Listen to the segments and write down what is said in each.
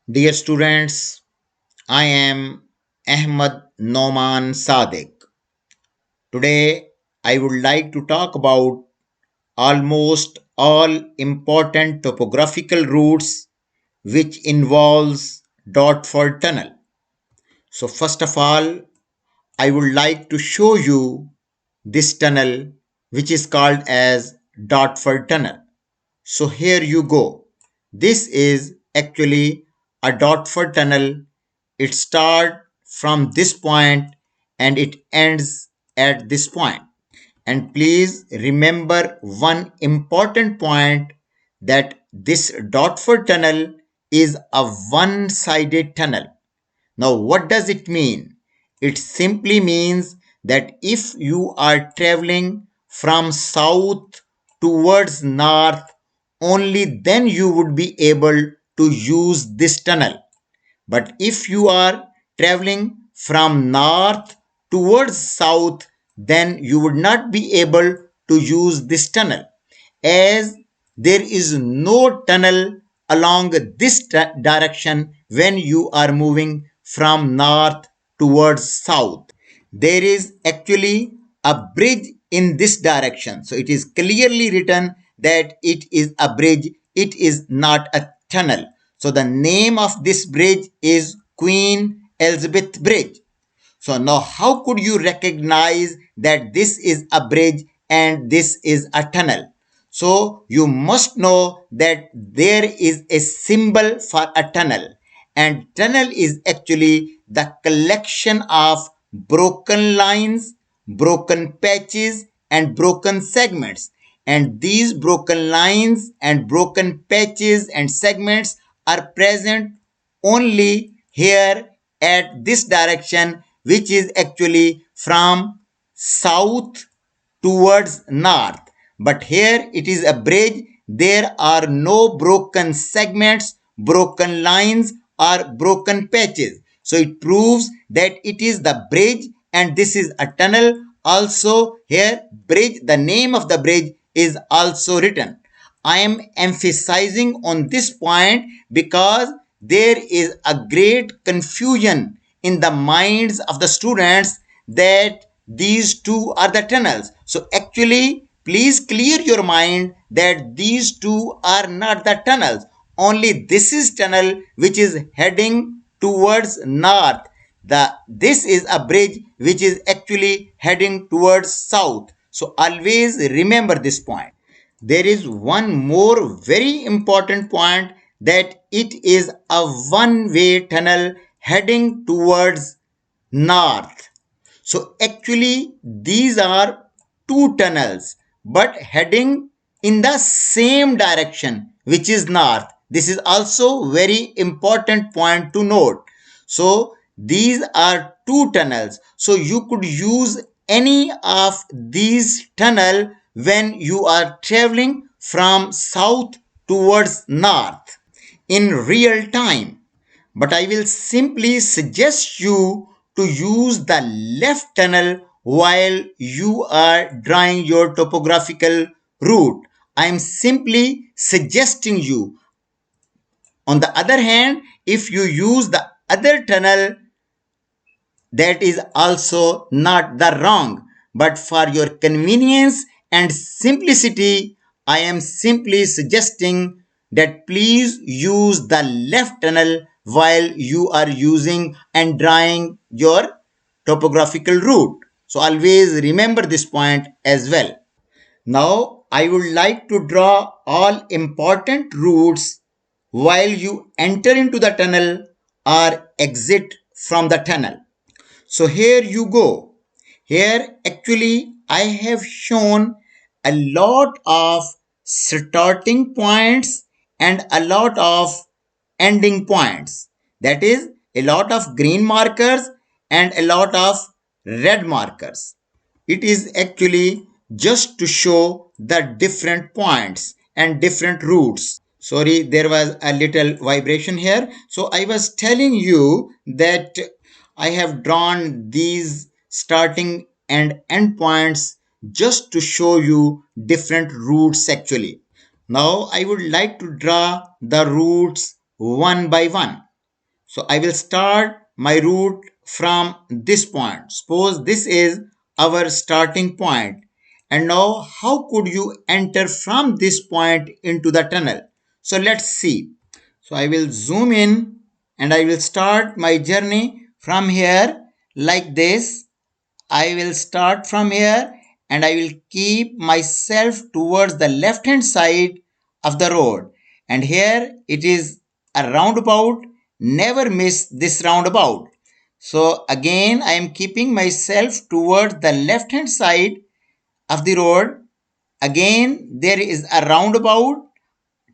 Dear students, I am Ahmad Noman Sadiq. Today, I would like to talk about almost all important topographical routes which involves Dotford Tunnel. So first of all, I would like to show you this tunnel which is called as Dotford Tunnel. So here you go. This is actually a Dotford tunnel. It starts from this point and it ends at this point. And please remember one important point that this Dotford tunnel is a one-sided tunnel. Now, what does it mean? It simply means that if you are traveling from south towards north, only then you would be able to use this tunnel. But if you are traveling from north towards south, then you would not be able to use this tunnel, as there is no tunnel along this direction when you are moving from north towards south. There is actually a bridge in this direction. So it is clearly written that it is a bridge, it is not a tunnel. So the name of this bridge is Queen Elizabeth Bridge. So now how could you recognize that this is a bridge and this is a tunnel? So you must know that there is a symbol for a tunnel, and tunnel is actually the collection of broken lines, broken patches and broken segments. And these broken lines and broken patches and segments are present only here at this direction, which is actually from south towards north. But here it is a bridge. There are no broken segments, broken lines or broken patches. So it proves that it is the bridge and this is a tunnel. Also here bridge, the name of the bridge is also written. I am emphasizing on this point because there is a great confusion in the minds of the students that these two are the tunnels. So actually, please clear your mind that these two are not the tunnels. Only this is tunnel which is heading towards north. This is a bridge which is actually heading towards south. So always remember this point. There is one more very important point, that it is a one-way tunnel heading towards north. So actually these are two tunnels but heading in the same direction, which is north. This is also very important point to note. So these are two tunnels. So you could use any of these tunnel when you are traveling from south towards north in real time. But I will simply suggest you to use the left tunnel while you are drawing your topographical route. I am simply suggesting you. On the other hand, if you use the other tunnel, that is also not the wrong. But for your convenience and simplicity, I am simply suggesting that please use the left tunnel while you are using and drawing your topographical route. So always remember this point as well. Now I would like to draw all important routes while you enter into the tunnel or exit from the tunnel. So here you go. Here actually I have shown a lot of starting points and a lot of ending points. That is a lot of green markers and a lot of red markers. It is actually just to show the different points and different routes. Sorry, there was a little vibration here. So I was telling you that I have drawn these starting and end points just to show you different routes actually. Now I would like to draw the routes one by one. So I will start my route from this point. Suppose this is our starting point. And now how could you enter from this point into the tunnel? So let's see. So I will zoom in and I will start my journey from here like this. I will start from here and I will keep myself towards the left hand side of the road. And here it is a roundabout. Never miss this roundabout. So again I am keeping myself towards the left hand side of the road. Again there is a roundabout.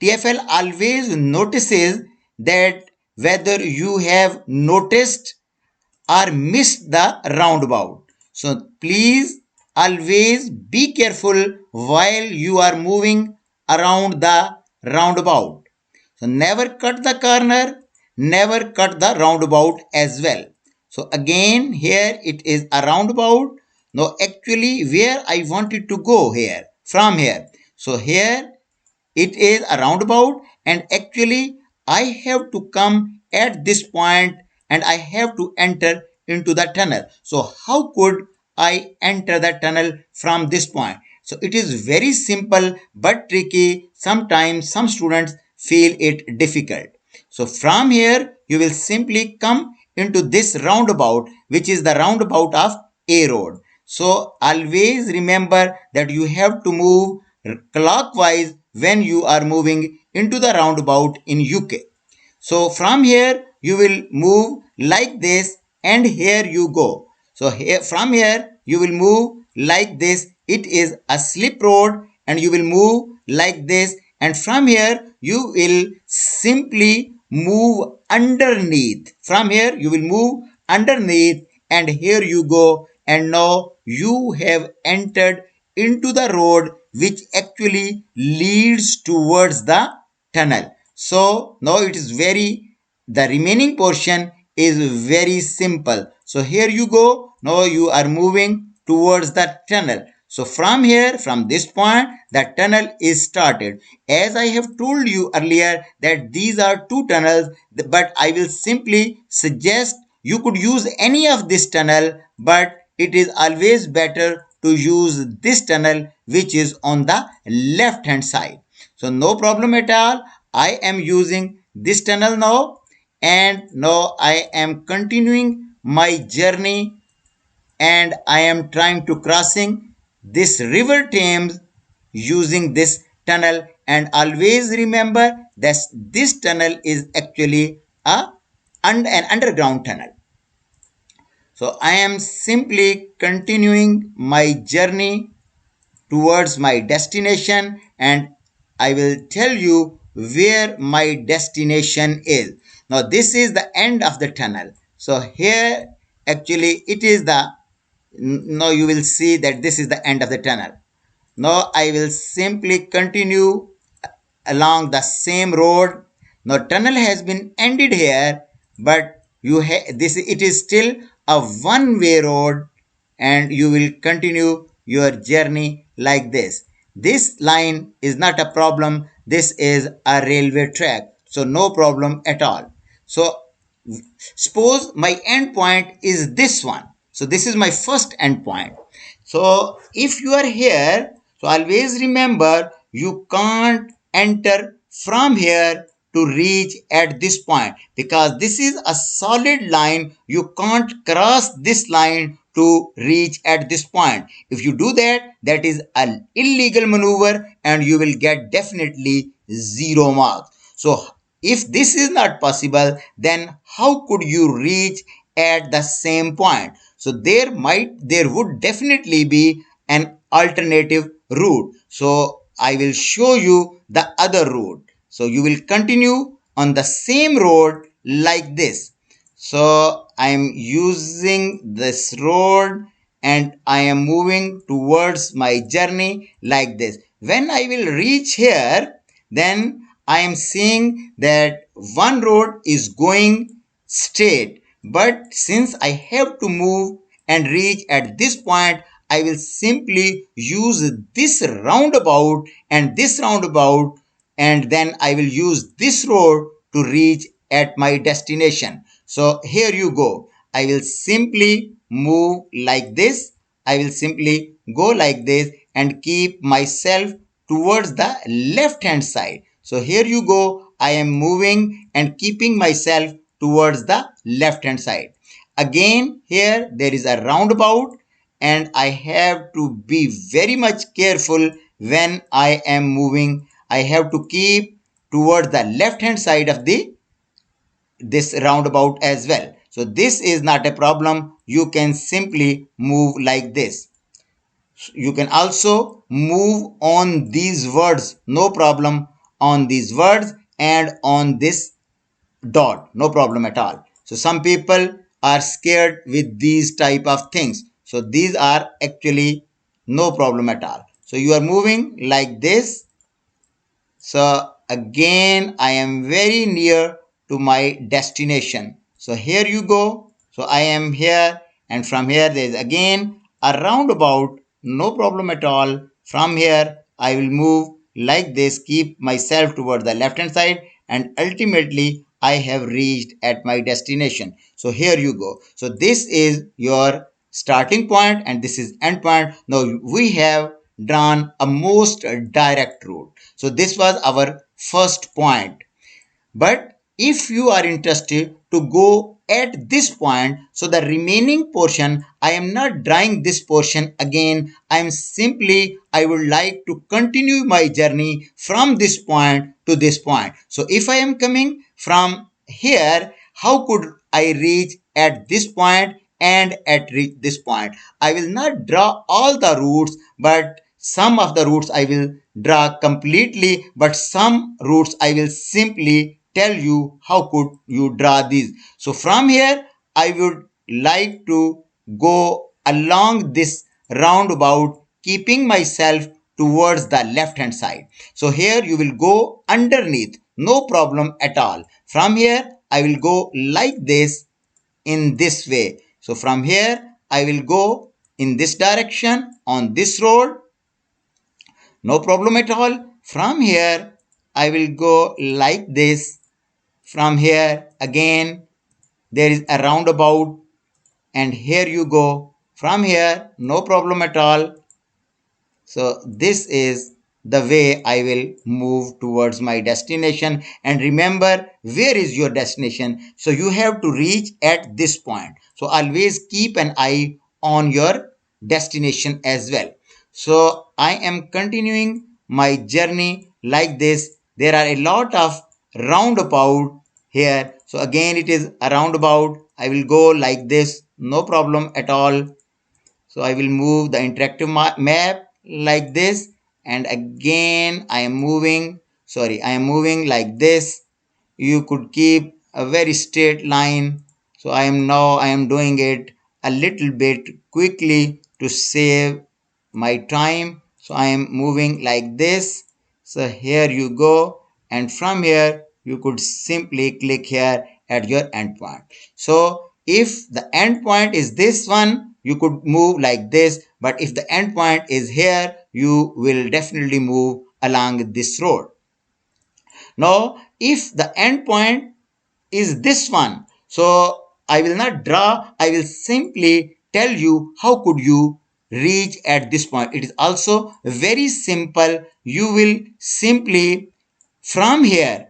TFL always notices that whether you have noticed or miss the roundabout. So please always be careful while you are moving around the roundabout. So never cut the corner, never cut the roundabout as well. So again here it is a roundabout. Now actually where I wanted to go here from here. So here it is a roundabout and actually I have to come at this point and I have to enter into the tunnel. So how could I enter the tunnel from this point? So it is very simple but tricky. Sometimes some students feel it difficult. So from here you will simply come into this roundabout, which is the roundabout of A road. So always remember that you have to move clockwise when you are moving into the roundabout in UK. So from here you will move like this and here you go. So here from here you will move like this. It is a slip road and you will move like this, and from here you will simply move underneath. From here you will move underneath and here you go, and now you have entered into the road which actually leads towards the tunnel. So now it is the remaining portion is very simple. So here you go. Now you are moving towards the tunnel. So from here, from this point, the tunnel is started. As I have told you earlier that these are two tunnels, but I will simply suggest you could use any of this tunnel, but it is always better to use this tunnel which is on the left hand side. So no problem at all. I am using this tunnel now, and now I am continuing my journey and I am trying to crossing this river Thames using this tunnel, and always remember that this tunnel is actually an underground tunnel. So I am simply continuing my journey towards my destination and I will tell you where my destination is. Now this is the end of the tunnel. So here actually it is the, now you will see that this is the end of the tunnel. Now I will simply continue along the same road. Now tunnel has been ended here, but this it is still a one-way road, and you will continue your journey like this. This line is not a problem. This is a railway track, so no problem at all. So suppose my end point is this one. So this is my first end point. So if you are here, so always remember you can't enter from here to reach at this point because this is a solid line. You can't cross this line to reach at this point. If you do that, that is an illegal maneuver and you will get definitely 0 marks. So if this is not possible, then how could you reach at the same point? So there would definitely be an alternative route. So I will show you the other route. So you will continue on the same road like this. So I am using this road and I am moving towards my journey like this. When I will reach here, then I am seeing that one road is going straight. But since I have to move and reach at this point, I will simply use this roundabout and this roundabout, and then I will use this road to reach at my destination. So here you go. I will simply move like this. I will simply go like this and keep myself towards the left hand side. So here you go. I am moving and keeping myself towards the left hand side. Again, here there is a roundabout and I have to be very much careful when I am moving. I have to keep towards the left hand side of the this roundabout as well. So this is not a problem. You can simply move like this. You can also move on these words, no problem, on these words and on this dot, no problem at all. So some people are scared with these type of things. So these are actually no problem at all. So you are moving like this. So again, I am very near to my destination. So here you go. So I am here, and from here there is again a roundabout, no problem at all. From here, I will move like this, keep myself toward the left hand side, and ultimately I have reached at my destination. So here you go. So this is your starting point and this is end point. Now we have drawn a most direct route. So this was our first point. But if you are interested to go at this point, so the remaining portion, I am not drawing this portion again. I am simply, I would like to continue my journey from this point to this point. So if I am coming from here, how could I reach at this point and at reach this point? I will not draw all the routes, but some of the routes I will draw completely, but some routes I will simply tell you how could you draw these. So from here, I would like to go along this roundabout, keeping myself towards the left hand side. So here you will go underneath, no problem at all. From here, I will go like this in this way. So from here, I will go in this direction on this road, no problem at all. From here, I will go like this. From here, again, there is a roundabout, and here you go. From here, no problem at all. So this is the way I will move towards my destination. And remember, where is your destination? So you have to reach at this point. So always keep an eye on your destination as well. So I am continuing my journey like this. There are a lot of roundabout here. So again, it is a roundabout. I will go like this, no problem at all. So I will move the interactive map like this, and again I am moving, I am moving like this. You could keep a very straight line. So I am doing it a little bit quickly to save my time. So I am moving like this. So here you go, and from here you could simply click here at your endpoint. So if the endpoint is this one, you could move like this, but if the endpoint is here, you will definitely move along this road. Now if the endpoint is this one, so I will not draw, I will simply tell you how could you reach at this point. It is also very simple. You will simply from here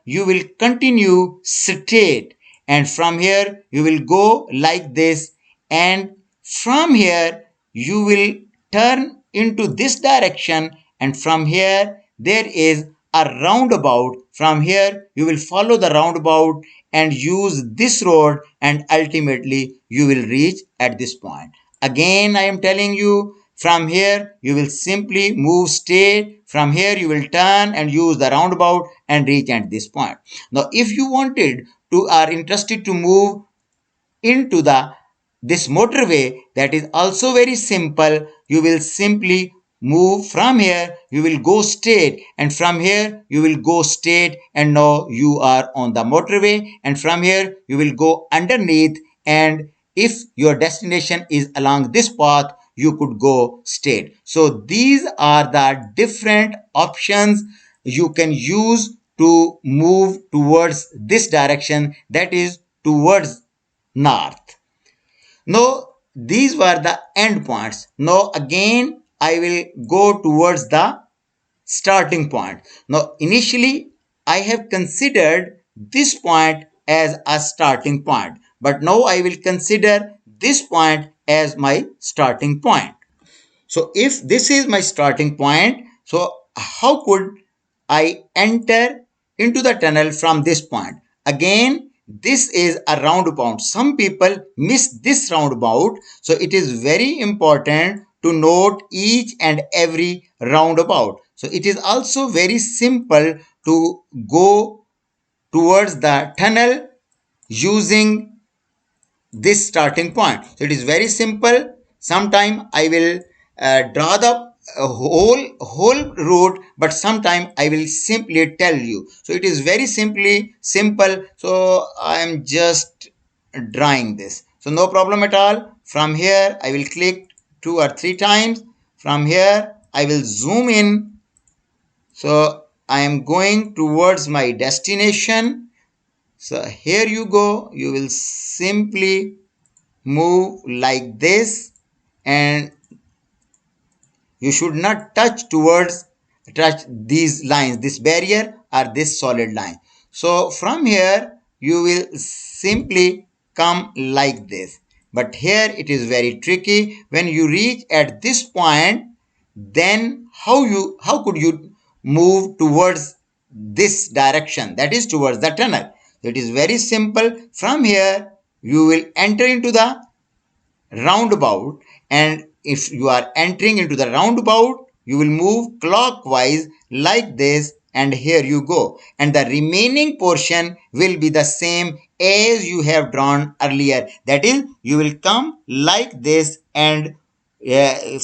you will continue straight, and from here you will go like this, and from here you will turn into this direction, and from here there is a roundabout. From here you will follow the roundabout and use this road, and ultimately you will reach at this point. Again I am telling you, from here you will simply move straight. From here you will turn and use the roundabout and reach at this point. Now if you wanted to are interested to move into the this motorway, that is also very simple. You will simply move from here, you will go straight, and from here you will go straight, and now you are on the motorway, and from here you will go underneath, and if your destination is along this path, you could go straight. So these are the different options you can use to move towards this direction, that is towards north. Now these were the end points. Now again I will go towards the starting point. Now initially I have considered this point as a starting point, but now I will consider this point as my starting point. So if this is my starting point, so how could I enter into the tunnel from this point? Again, this is a roundabout. Some people miss this roundabout. So it is very important to note each and every roundabout. So it is also very simple to go towards the tunnel using this starting point. So it is very simple. Sometime I will draw the whole route, but sometime I will simply tell you. So it is very simply simple. So I am just drawing this. So no problem at all. From here I will click 2 or 3 times. From here I will zoom in. So I am going towards my destination. So here you go. You will simply move like this, and you should not touch these lines, this barrier or this solid line. So from here you will simply come like this, but here it is very tricky. When you reach at this point, then how could you move towards this direction, that is towards the tunnel? It is very simple. From here you will enter into the roundabout, and if you are entering into the roundabout, you will move clockwise like this, and here you go, and the remaining portion will be the same as you have drawn earlier. That is, you will come like this, and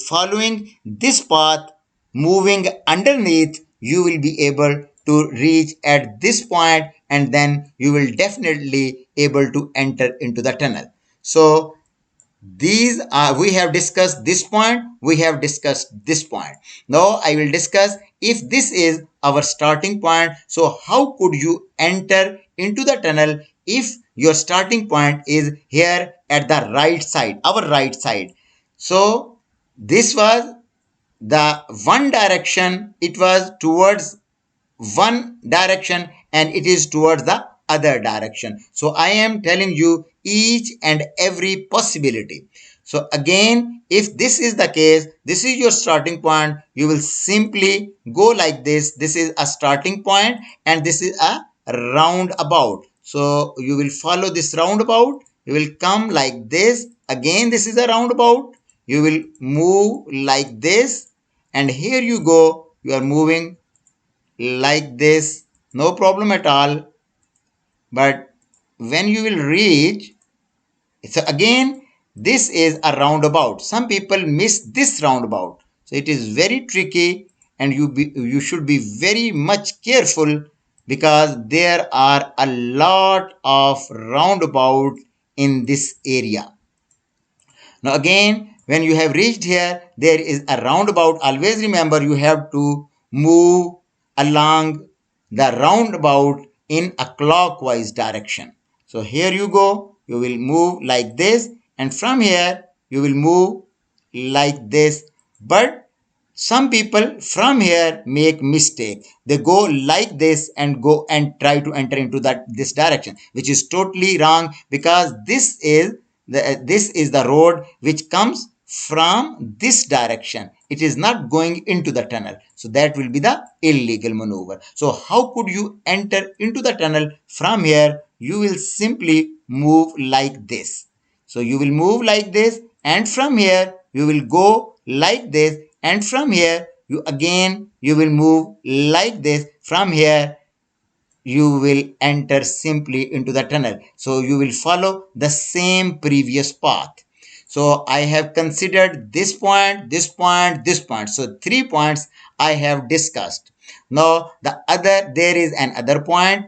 following this path, moving underneath, you will be able to reach at this point, and then you will definitely able to enter into the tunnel. So these are, we have discussed this point, we have discussed this point. Now I will discuss, if this is our starting point, so how could you enter into the tunnel if your starting point is here at the right side, our right side. So this was the one direction, it was towards one direction, and it is towards the other direction. So I am telling you each and every possibility. So again, if this is the case, this is your starting point, you will simply go like this. This is a starting point, and this is a roundabout. So you will follow this roundabout, you will come like this. Again, this is a roundabout, you will move like this, and here you go, you are moving like this, no problem at all. But when you will reach, so again, this is a roundabout. Some people miss this roundabout, so it is very tricky, and you should be very much careful, because there are a lot of roundabout in this area. Now again, when you have reached here, there is a roundabout. Always remember, you have to move along the roundabout in a clockwise direction. So here you go, you will move like this, and from here you will move like this. But some people from here make mistake, they go like this and go and try to enter into that this direction, which is totally wrong, because this is the road which comes from this direction, it is not going into the tunnel, so that will be the illegal maneuver. So how could you enter into the tunnel? From here you will simply move like this. So you will move like this, and from here you will go like this, and from here you will move like this. From here you will enter simply into the tunnel. So you will follow the same previous path. So I have considered this point, this point, this point. So 3 points I have discussed. Now there is another point,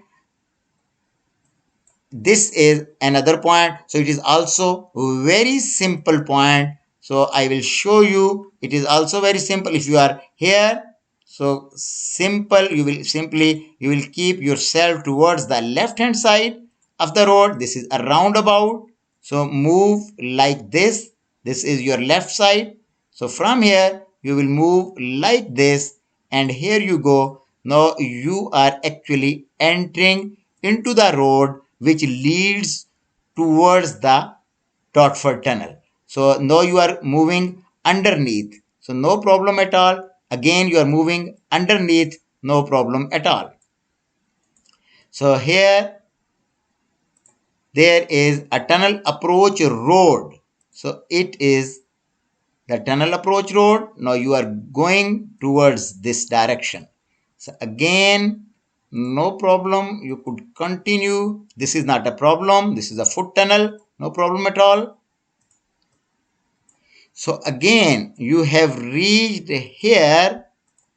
this is another point. So it is also very simple point. So I will show you, it is also very simple. If you are here, So simple, you will keep yourself towards the left hand side of the road. This is a roundabout. So move like this. This is your left side. So from here you will move like this, and here you go. Now you are actually entering into the road which leads towards the Dotford tunnel. So now you are moving underneath. So no problem at all. Again you are moving underneath, no problem at all. So here there is a tunnel approach road. So it is the tunnel approach road. Now you are going towards this direction. So again, no problem. You could continue. This is not a problem. This is a foot tunnel. No problem at all. So again, you have reached here,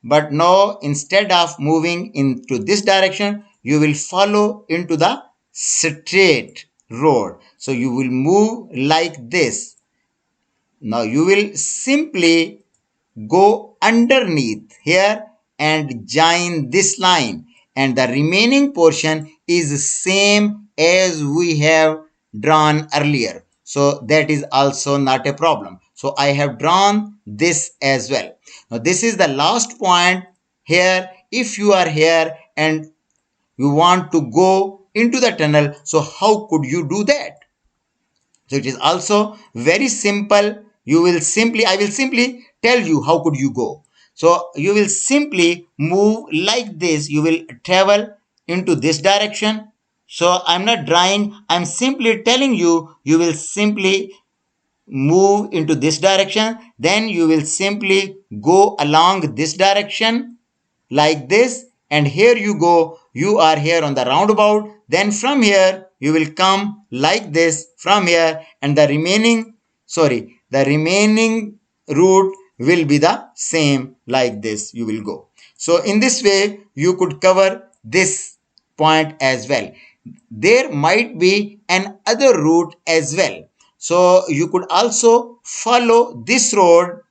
but now instead of moving into this direction, you will follow into the straight road. So you will move like this. Now you will simply go underneath here and join this line, and the remaining portion is same as we have drawn earlier. So that is also not a problem. So I have drawn this as well. Now this is the last point here. If you are here and you want to go into the tunnel, so how could you do that? So it is also very simple. I will simply tell you how could you go. So you will simply move like this. You will travel into this direction. So I'm not drawing. I'm simply telling you, you will simply move into this direction. Then you will simply go along this direction like this, and here you go, you are here on the roundabout. Then from here you will come like this from here, and the remaining route will be the same like this. You will go. So in this way you could cover this point as well. There might be an other route as well. So you could also follow this road.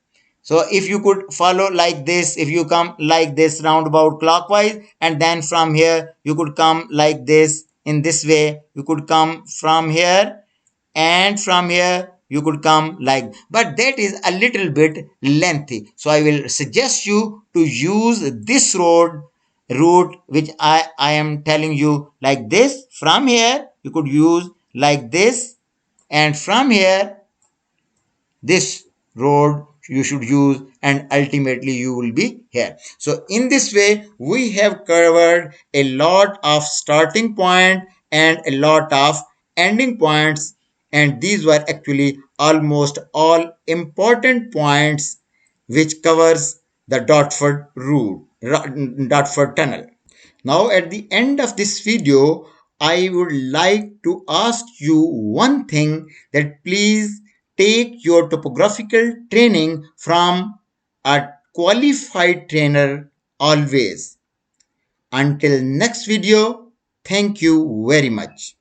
So if you could follow like this, if you come like this roundabout clockwise, and then from here you could come like this in this way. You could come from here, and from here you could come like, but that is a little bit lengthy. So I will suggest you to use this route which I am telling you like this. From here you could use like this, and from here this road you should use, and ultimately you will be here. So in this way we have covered a lot of starting point and a lot of ending points, and these were actually almost all important points which covers the Dotford tunnel. Now at the end of this video, I would like to ask you one thing, that please take your topographical training from a qualified trainer always. Until next video, thank you very much.